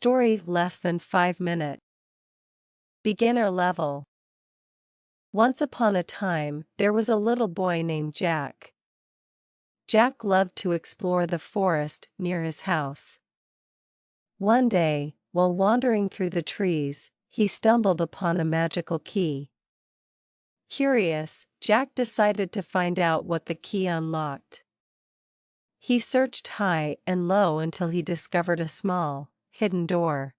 Story less than 5 minutes. Beginner level. Once upon a time, there was a little boy named Jack. Jack loved to explore the forest near his house. One day, while wandering through the trees, he stumbled upon a magical key. Curious, Jack decided to find out what the key unlocked. He searched high and low until he discovered a small, hidden door.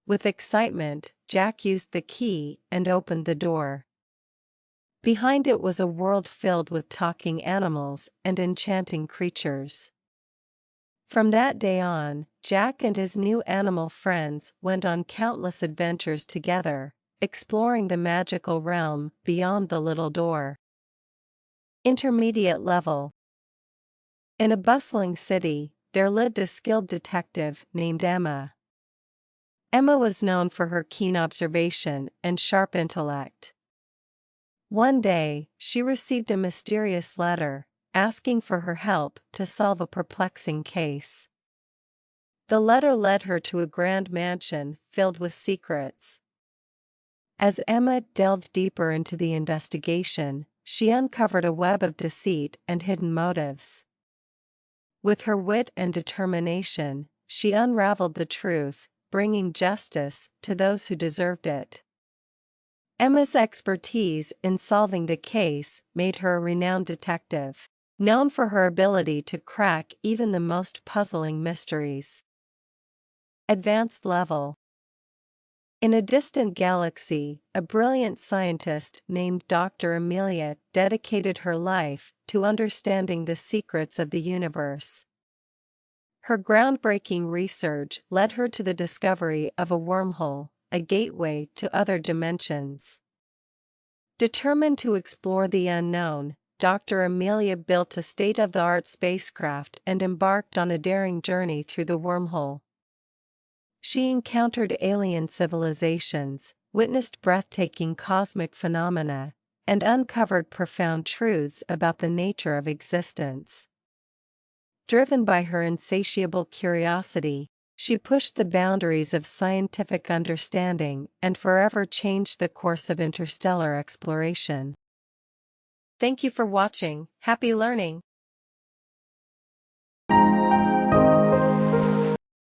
With excitement, Jack used the key and opened the door. Behind it was a world filled with talking animals and enchanting creatures. From that day on, Jack and his new animal friends went on countless adventures together, exploring the magical realm beyond the little door. Intermediate level. In a bustling city, there lived a skilled detective named Emma. Emma was known for her keen observation and sharp intellect. One day, she received a mysterious letter, asking for her help to solve a perplexing case. The letter led her to a grand mansion filled with secrets. As Emma delved deeper into the investigation, she uncovered a web of deceit and hidden motives. With her wit and determination, she unraveled the truth, bringing justice to those who deserved it. Emma's expertise in solving the case made her a renowned detective, known for her ability to crack even the most puzzling mysteries. Advanced level. In a distant galaxy, a brilliant scientist named Dr. Amelia dedicated her life to understanding the secrets of the universe. Her groundbreaking research led her to the discovery of a wormhole, a gateway to other dimensions. Determined to explore the unknown, Dr. Amelia built a state-of-the-art spacecraft and embarked on a daring journey through the wormhole. She encountered alien civilizations, witnessed breathtaking cosmic phenomena, and uncovered profound truths about the nature of existence. Driven by her insatiable curiosity, she pushed the boundaries of scientific understanding and forever changed the course of interstellar exploration. Thank you for watching. Happy learning!